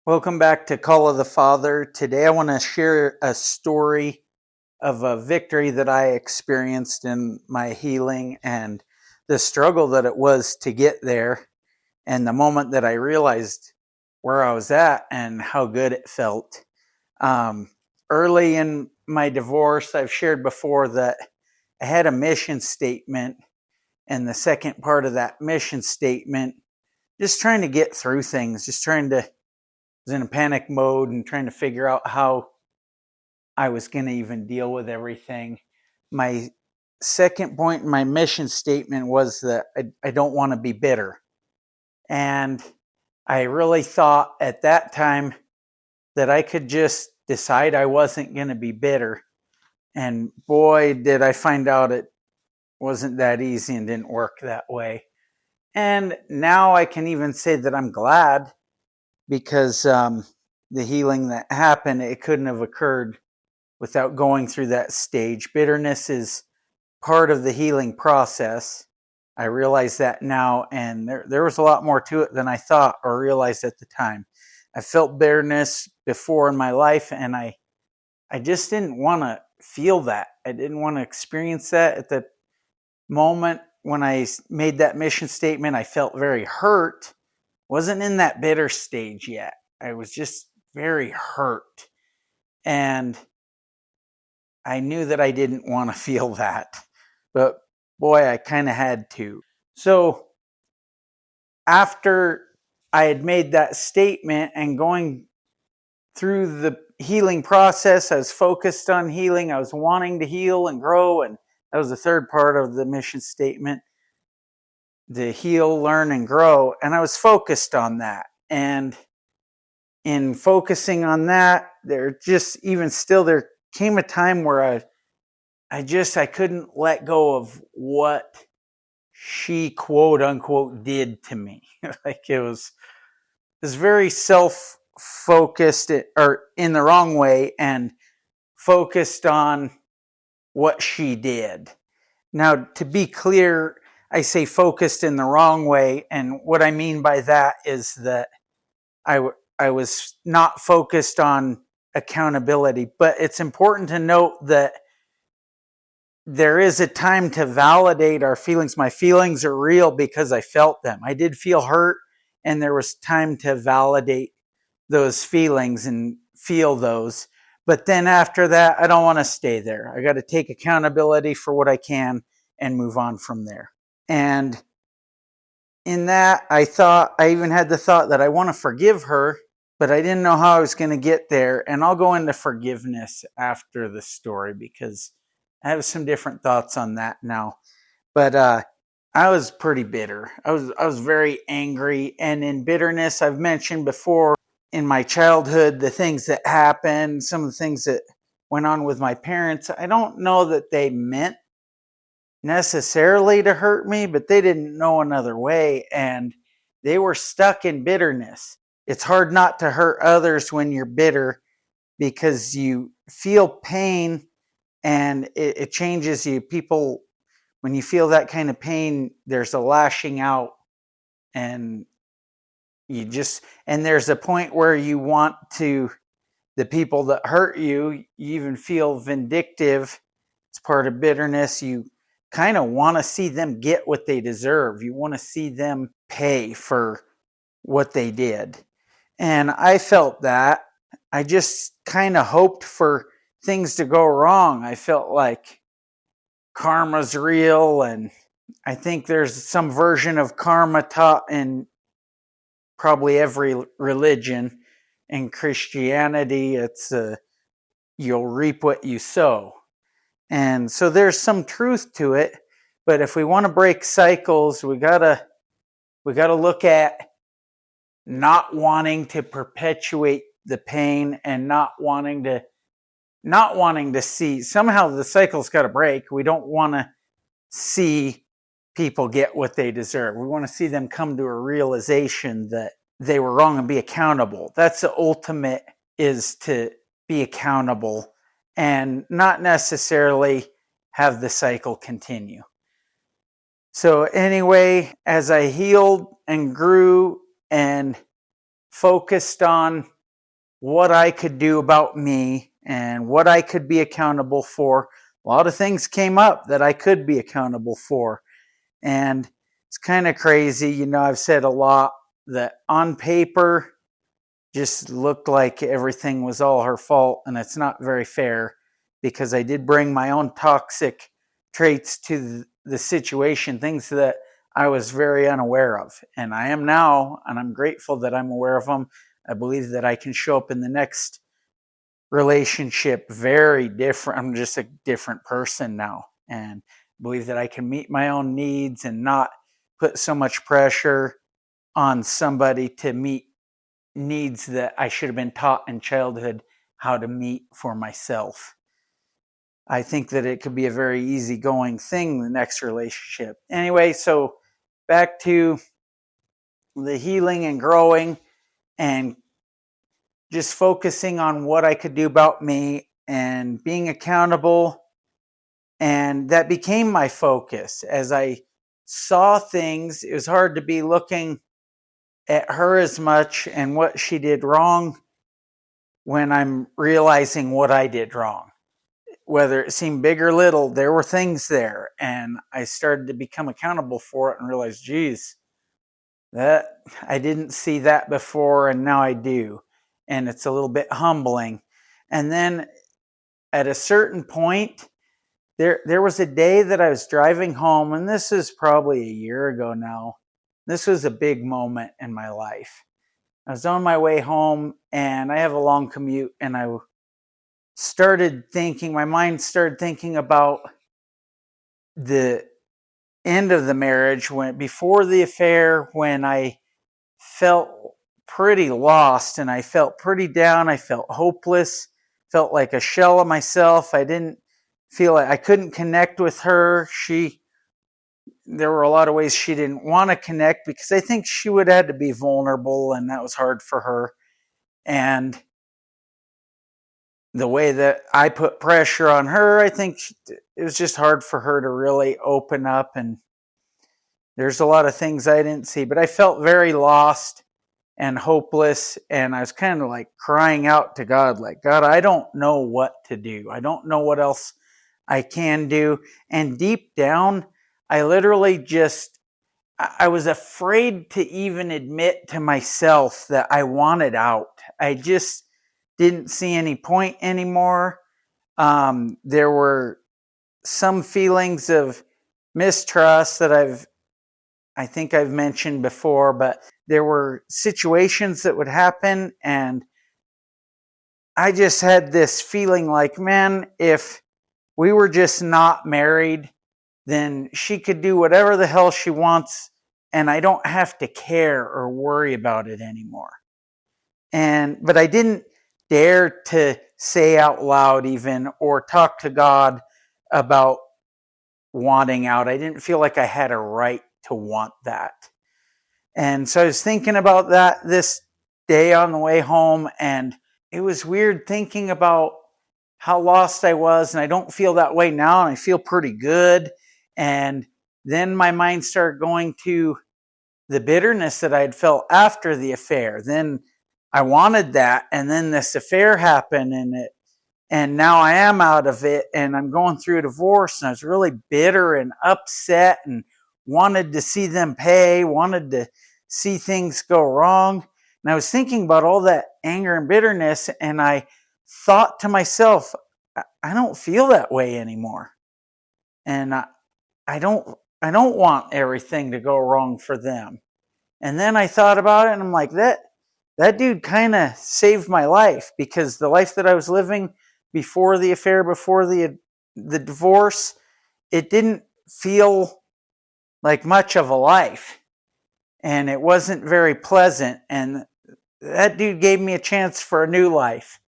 Welcome back to Call of the Father. Today I want to share a story of a victory that I experienced in my healing and the struggle that it was to get there, and the moment that I realized where I was at and how good it felt. Um, Early in my divorce, I've shared before that I had a mission statement, and the second part of that mission statement, just trying to get through things, just trying to was in a panic mode and trying to figure out how I was going to even deal with everything. My second point in my mission statement was that I don't want to be bitter. And I really thought at that time that I could just decide I wasn't going to be bitter. And boy, did I find out it wasn't that easy and didn't work that way. And now I can even say that I'm glad because the healing that happened, it couldn't have occurred without going through that stage. Bitterness is part of the healing process. I realize that now, and there was a lot more to it than I thought or realized at the time. I felt bitterness before in my life, and I just didn't want to feel that. I didn't want to experience that at the moment when I made that mission statement. I felt very hurt. Wasn't in that bitter stage yet. I was just very hurt. And I knew that I didn't want to feel that. But boy, I kind of had to. So after I had made that statement and going through the healing process, I was focused on healing. I was wanting to heal and grow. And that was the third part of the mission statement, to heal, learn, and grow. And I was focused on that. And in focusing on that, there came a time where I couldn't let go of what she quote unquote did to me. Like it was very self focused or in the wrong way and focused on what she did. Now, to be clear, I say focused in the wrong way. And what I mean by that is that I was not focused on accountability. But it's important to note that there is a time to validate our feelings. My feelings are real because I felt them. I did feel hurt, and there was time to validate those feelings and feel those. But then after that, I don't want to stay there. I got to take accountability for what I can and move on from there. And in that, I even had the thought that I want to forgive her, but I didn't know how I was going to get there. And I'll go into forgiveness after the story because I have some different thoughts on that now. But I was pretty bitter. I was very angry, and in bitterness, I've mentioned before in my childhood the things that happened, some of the things that went on with my parents. I don't know that they meant necessarily to hurt me, but they didn't know another way, and they were stuck in bitterness. It's hard not to hurt others when you're bitter because you feel pain and it changes you. People, when you feel that kind of pain, there's a lashing out, and and there's a point where you want to, the people that hurt you, you even feel vindictive. It's part of bitterness. You kind of want to see them get what they deserve. You want to see them pay for what they did. And I felt that. I just kind of hoped for things to go wrong. I felt like karma's real, and I think there's some version of karma taught in probably every religion. In Christianity, it's you'll reap what you sow. And so there's some truth to it, but if we want to break cycles, we got to look at not wanting to perpetuate the pain and not wanting to see, somehow the cycle's got to break. We don't want to see people get what they deserve. We want to see them come to a realization that they were wrong and be accountable. That's the ultimate, is to be accountable and not necessarily have the cycle continue. So anyway, as I healed and grew and focused on what I could do about me and what I could be accountable for. A lot of things came up that I could be accountable for. And it's kind of crazy. I've said a lot that on paper just looked like everything was all her fault, and it's not very fair because I did bring my own toxic traits to the situation, things that I was very unaware of. And I am now, and I'm grateful that I'm aware of them. I believe that I can show up in the next relationship very different. I'm just a different person now, and believe that I can meet my own needs and not put so much pressure on somebody to meet needs that I should have been taught in childhood how to meet for myself. I think that it could be a very easygoing thing, the next relationship. Anyway, so back to the healing and growing and just focusing on what I could do about me and being accountable. And that became my focus. As I saw things, it was hard to be looking at her as much and what she did wrong when I'm realizing what I did wrong. Whether it seemed big or little, there were things there. And I started to become accountable for it and realize, geez, that I didn't see that before and now I do. And it's a little bit humbling. And then at a certain point, there was a day that I was driving home, and this is probably a year ago now. This was a big moment in my life. I was on my way home, and I have a long commute, and my mind started thinking about the end of the marriage, before the affair, when I felt pretty lost and I felt pretty down. I felt hopeless, felt like a shell of myself. I didn't feel like I couldn't connect with her. There were a lot of ways she didn't want to connect because I think she would have had to be vulnerable, and that was hard for her. And the way that I put pressure on her, I think it was just hard for her to really open up. And there's a lot of things I didn't see, but I felt very lost and hopeless. And I was kind of like crying out to God, like, God, I don't know what to do. I don't know what else I can do. And deep down, I was afraid to even admit to myself that I wanted out. I just didn't see any point anymore. There were some feelings of mistrust that I think I've mentioned before, but there were situations that would happen, and I just had this feeling like, man, if we were just not married, then she could do whatever the hell she wants, and I don't have to care or worry about it anymore. But I didn't dare to say out loud even or talk to God about wanting out. I didn't feel like I had a right to want that. And so I was thinking about that this day on the way home, and it was weird thinking about how lost I was, and I don't feel that way now, and I feel pretty good. And then my mind started going to the bitterness that I'd felt after the affair. Then I wanted that, and then this affair happened, and now I am out of it, and I'm going through a divorce, and I was really bitter and upset and wanted to see them pay, wanted to see things go wrong. And I was thinking about all that anger and bitterness, and I thought to myself, I don't feel that way anymore. And I don't want everything to go wrong for them. And then I thought about it, and I'm like, that dude kind of saved my life, because the life that I was living before the affair, before the divorce, it didn't feel like much of a life, and it wasn't very pleasant. And that dude gave me a chance for a new life,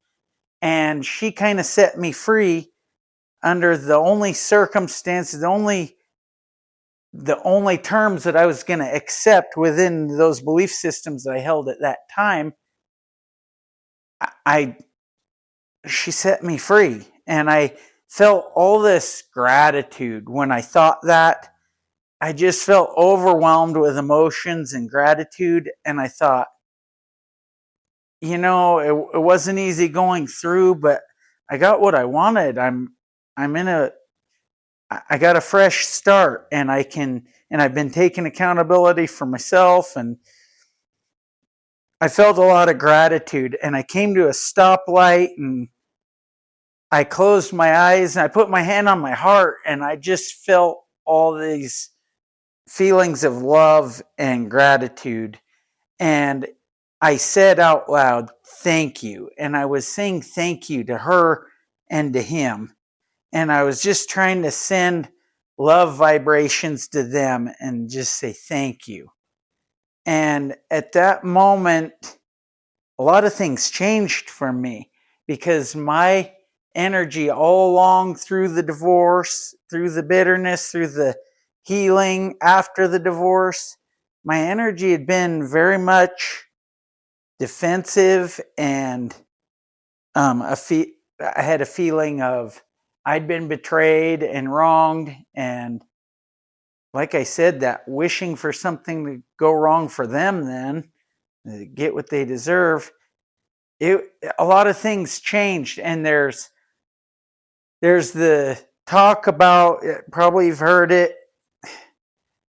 and she kind of set me free under the only circumstances, the only terms that I was going to accept within those belief systems that I held at that time. She set me free, and I felt all this gratitude when I thought that. I just felt overwhelmed with emotions and gratitude, and I thought, it wasn't easy going through, but I got what I wanted. I'm in a I got a fresh start, and I've been taking accountability for myself, and I felt a lot of gratitude. And I came to a stoplight, and I closed my eyes and I put my hand on my heart, and I just felt all these feelings of love and gratitude. And I said out loud, thank you. And I was saying thank you to her and to him. And I was just trying to send love vibrations to them and just say thank you. And at that moment, a lot of things changed for me, because my energy all along through the divorce, through the bitterness, through the healing after the divorce, my energy had been very much defensive, and I had a feeling of I'd been betrayed and wronged, and like I said, that wishing for something to go wrong for them, then get what they deserve. It A lot of things changed, and there's the talk about, probably you've heard it,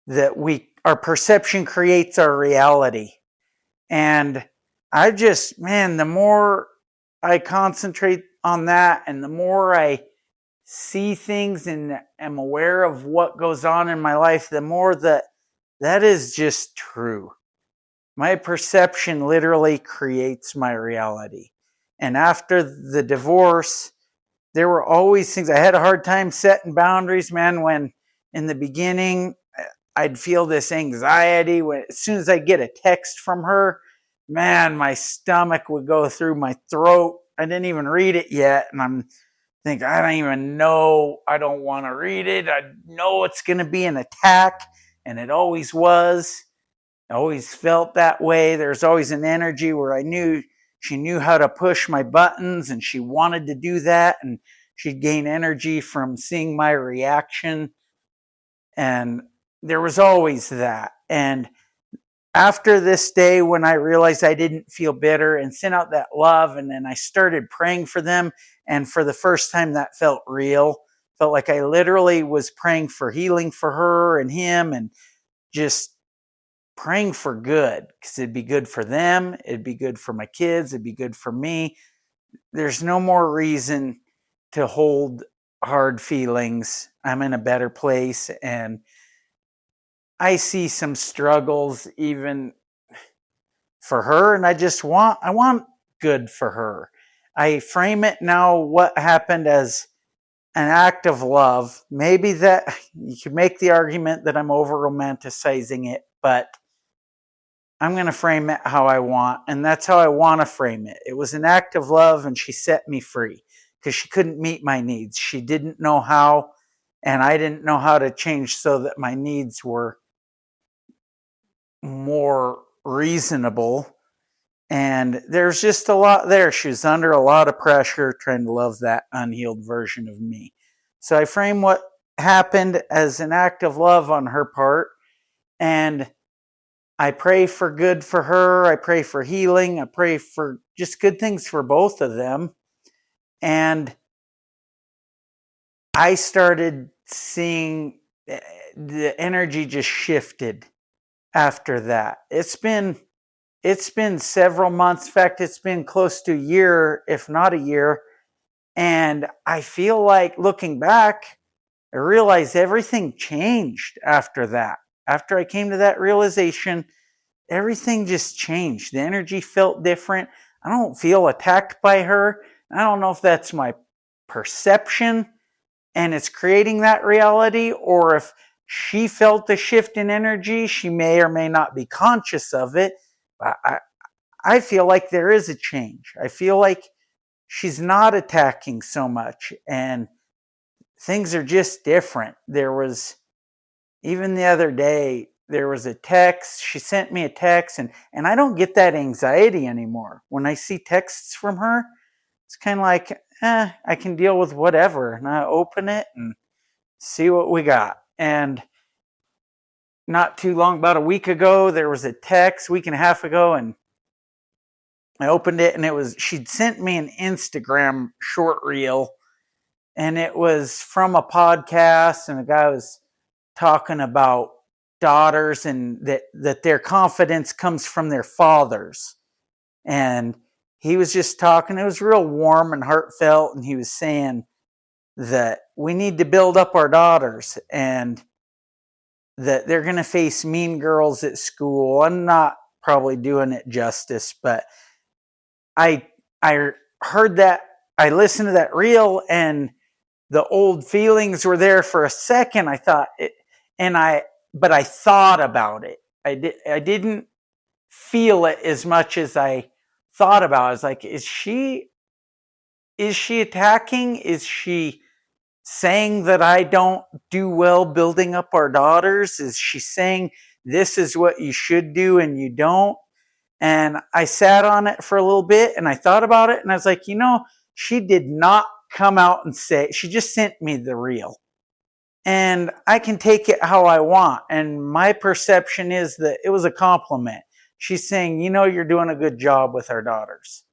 that our perception creates our reality. And the more I concentrate on that, and the more I see things and am aware of what goes on in my life, the more that is just true. My perception literally creates my reality. And after the divorce, there were always things. I had a hard time setting boundaries, man, when in the beginning I'd feel this anxiety as soon as I get a text from her, man, my stomach would go through my throat. I didn't even read it yet, and I'm thinking, I don't even know. I don't want to read it. I know it's going to be an attack, and it always was. I always felt that way. There's always an energy where I knew she knew how to push my buttons, and she wanted to do that, and she'd gain energy from seeing my reaction. And there was always that. And after this day, when I realized I didn't feel bitter and sent out that love, and then I started praying for them, and for the first time that felt real. Felt like I literally was praying for healing for her and him, and just praying for good, because it'd be good for them, it'd be good for my kids, it'd be good for me. There's no more reason to hold hard feelings. I'm in a better place, and I see some struggles even for her, and I want good for her. I frame it now, what happened, as an act of love. Maybe that you could make the argument that I'm over romanticizing it, but I'm going to frame it how I want, and that's how I want to frame it. It was an act of love, and she set me free because she couldn't meet my needs. She didn't know how, and I didn't know how to change so that my needs were more reasonable. And there's just a lot there. She was under a lot of pressure trying to love that unhealed version of me. So I frame what happened as an act of love on her part, and I pray for good for her. I pray for healing. I pray for just good things for both of them. And I started seeing the energy just shifted after that. It's been several months. In fact, it's been close to a year, if not a year. And I feel like, looking back, I realized everything changed after that. After I came to that realization, everything just changed. The energy felt different. I don't feel attacked by her. I don't know if that's my perception and it's creating that reality, or if she felt the shift in energy. She may or may not be conscious of it, but I feel like there is a change. I feel like she's not attacking so much, and things are just different. There was, even the other day, there was a text. She sent me a text, and I don't get that anxiety anymore. When I see texts from her, it's kind of like, I can deal with whatever. And I open it and see what we got. And not too long, about a week ago, there was a text, week and a half ago, and I opened it and she'd sent me an Instagram short reel, and it was from a podcast, and the guy was talking about daughters and that their confidence comes from their fathers. And he was just talking, it was real warm and heartfelt, and he was saying that we need to build up our daughters and that they're going to face mean girls at school. I'm not probably doing it justice, but I I heard that, I listened to that reel, and the old feelings were there for a second. I thought it, and but I thought about it. I didn't feel it as much as I thought about it. I was like, is she attacking? Is she saying that I don't do well building up our daughters? Is she saying this is what you should do and you don't? And I sat on it for a little bit and I thought about it, and I was like, she did not come out and say, she just sent me the reel. And I can take it how I want. And my perception is that it was a compliment. She's saying, you're doing a good job with our daughters,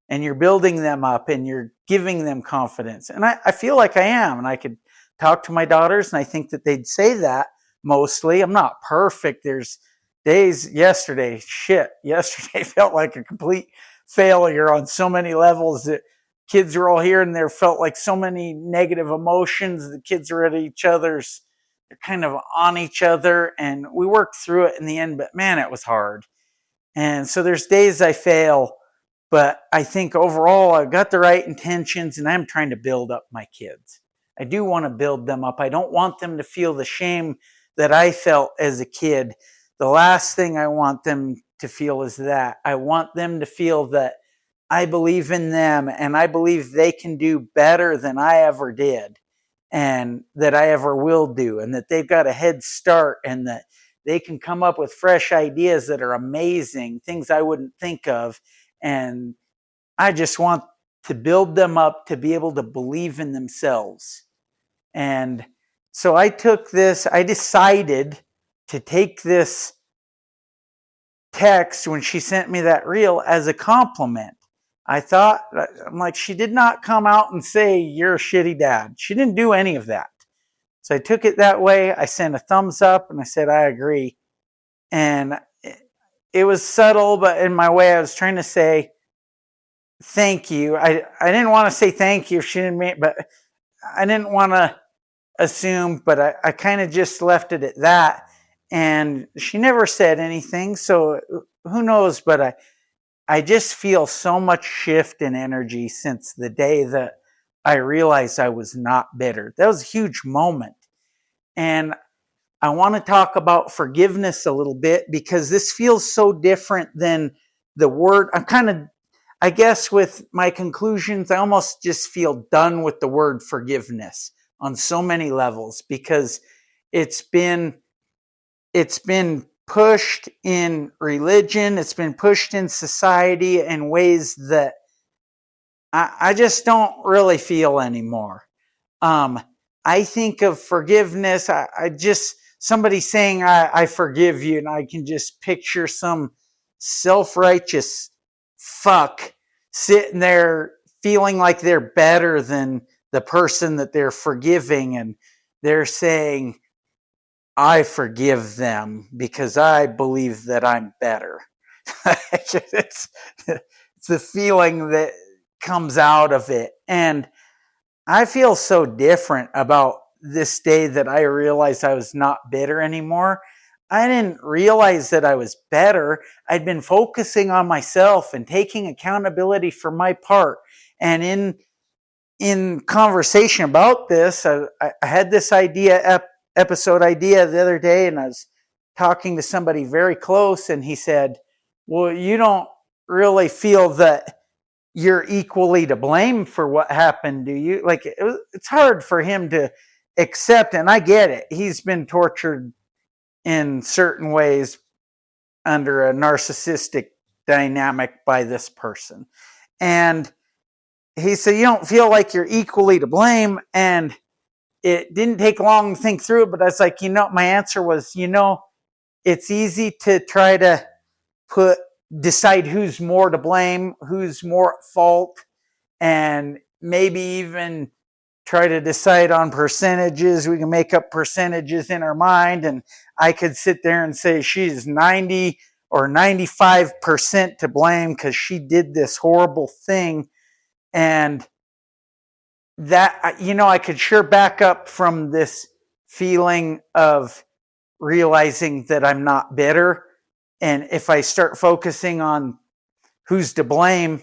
and you're building them up and you're giving them confidence. And I feel like I am. And I could talk to my daughters, and I think that they'd say that mostly. I'm not perfect. There's days, yesterday felt like a complete failure on so many levels. That kids were all here and there felt like so many negative emotions. The kids were at each other's, they're kind of on each other, and we worked through it in the end, but man, it was hard. And so there's days I fail, but I think overall I've got the right intentions, and I'm trying to build up my kids. I do want to build them up. I don't want them to feel the shame that I felt as a kid. The last thing I want them to feel is that. I want them to feel that I believe in them, and I believe they can do better than I ever did, and that I ever will do, and that they've got a head start, and that they can come up with fresh ideas that are amazing, things I wouldn't think of. And I just want to build them up to be able to believe in themselves. And so I decided to take this text when she sent me that reel as a compliment. I'm like, she did not come out and say, you're a shitty dad. She didn't do any of that. So I took it that way. I sent a thumbs up and I said, I agree. And it was subtle, but in my way, I was trying to say, thank you. I didn't want to say thank you if she didn't mean, but I didn't want to assume, but I kind of just left it at that. And she never said anything. So who knows, but I just feel so much shift in energy since the day that I realized I was not bitter. That was a huge moment. And I want to talk about forgiveness a little bit, because this feels so different than the word. I guess with my conclusions, I almost just feel done with the word forgiveness on so many levels, because it's been pushed in religion, it's been pushed in society in ways that I just don't really feel anymore. I think of forgiveness, I just, somebody saying, I forgive you, and I can just picture some self-righteous fuck sitting there feeling like they're better than the person that they're forgiving, and they're saying, I forgive them because I believe that I'm better. it's the feeling that comes out of it. And I feel so different about this day that I realized I was not bitter anymore. I didn't realize that I was better. I'd been focusing on myself and taking accountability for my part. And in conversation about this, I had this episode idea the other day, and I was talking to somebody very close, and he said, well, you don't really feel that you're equally to blame for what happened, do you? Like, it's hard for him to accept, and I get it. He's been tortured in certain ways under a narcissistic dynamic by this person. And he said, you don't feel like you're equally to blame. And it didn't take long to think through it, but I was like, my answer was, it's easy to try to put decide who's more to blame, who's more at fault, and maybe even try to decide on percentages. We can make up percentages in our mind, and I could sit there and say she's 90 or 95% to blame because she did this horrible thing. And that, I could sure back up from this feeling of realizing that I'm not bitter. And if I start focusing on who's to blame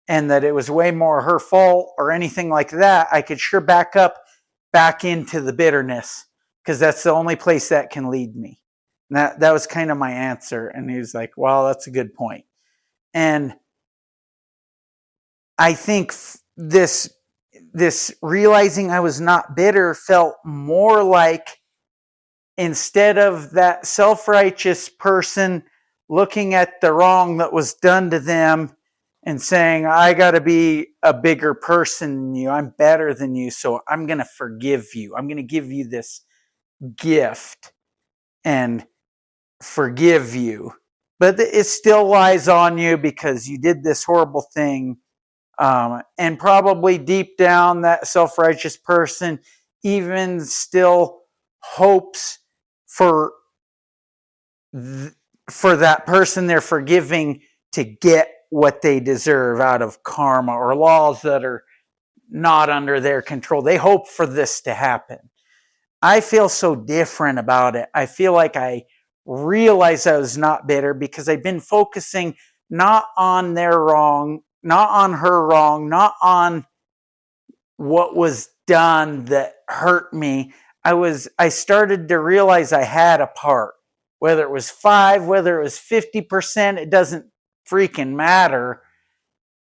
and that it was way more her fault or anything like that, I could sure back up back into the bitterness, because that's the only place that can lead me. And that was kind of my answer. And he was like, well, that's a good point. And I think this realizing I was not bitter felt more like, instead of that self-righteous person looking at the wrong that was done to them and saying, I got to be a bigger person than you, I'm better than you, so I'm going to forgive you. I'm going to give you this gift and forgive you. But it still lies on you because you did this horrible thing. And probably deep down, that self-righteous person even still hopes for that person they're forgiving to get what they deserve out of karma or laws that are not under their control. They hope for this to happen. I feel so different about it. I feel like I realized I was not bitter because I've been focusing not on their wrong, not on her wrong, not on what was done that hurt me. I started to realize I had a part. Whether it was 5, whether it was 50%, it doesn't freaking matter.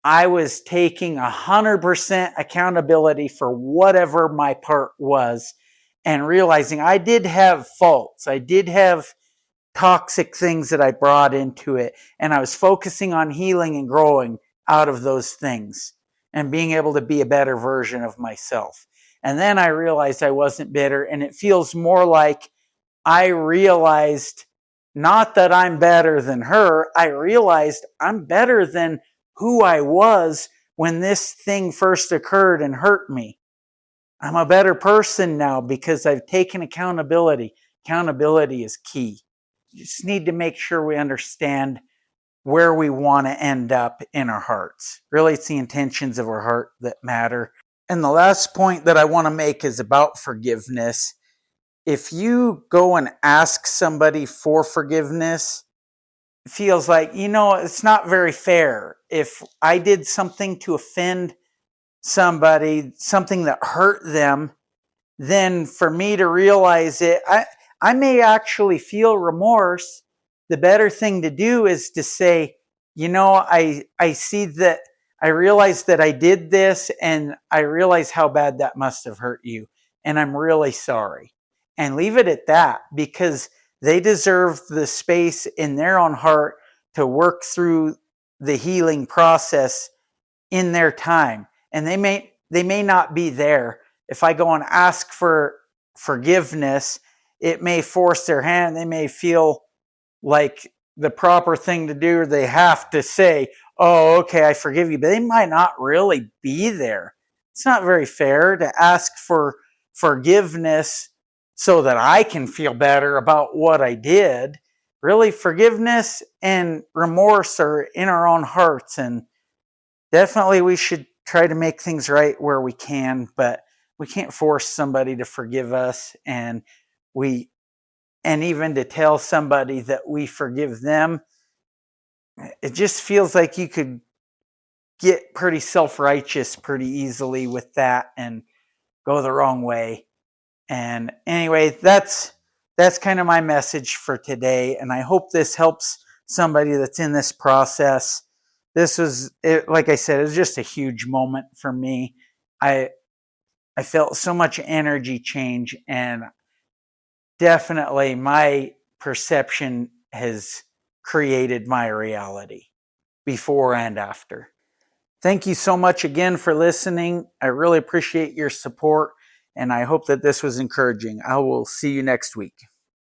I was taking 100% accountability for whatever my part was, and realizing I did have faults. I did have toxic things that I brought into it. And I was focusing on healing and growing out of those things and being able to be a better version of myself. And then I realized I wasn't bitter, and it feels more like I realized not that I'm better than her. I realized I'm better than who I was when this thing first occurred and hurt me. I'm a better person now because I've taken accountability. Accountability is key. You just need to make sure we understand where we want to end up in our hearts. Really, it's the intentions of our heart that matter. And the last point that I want to make is about forgiveness. If you go and ask somebody for forgiveness, it feels like, it's not very fair. If I did something to offend somebody, something that hurt them, then for me to realize it, I may actually feel remorse. The better thing to do is to say, I see that, I realize that I did this, and I realize how bad that must have hurt you, and I'm really sorry. And leave it at that, because they deserve the space in their own heart to work through the healing process in their time. And they may not be there. If I go and ask for forgiveness, it may force their hand. They may feel like the proper thing to do, or they have to say, oh, okay, I forgive you, but they might not really be there. It's not very fair to ask for forgiveness so that I can feel better about what I did. Really, forgiveness and remorse are in our own hearts, and definitely we should try to make things right where we can, but we can't force somebody to forgive us, and even to tell somebody that we forgive them. It just feels like you could get pretty self-righteous pretty easily with that and go the wrong way. And anyway, that's kind of my message for today, and I hope this helps somebody that's in this process. This was, like I said, it was just a huge moment for me. I felt so much energy change, and definitely my perception has created my reality before and after. Thank you so much again for listening. I really appreciate your support, and I hope that this was encouraging. I will see you next week.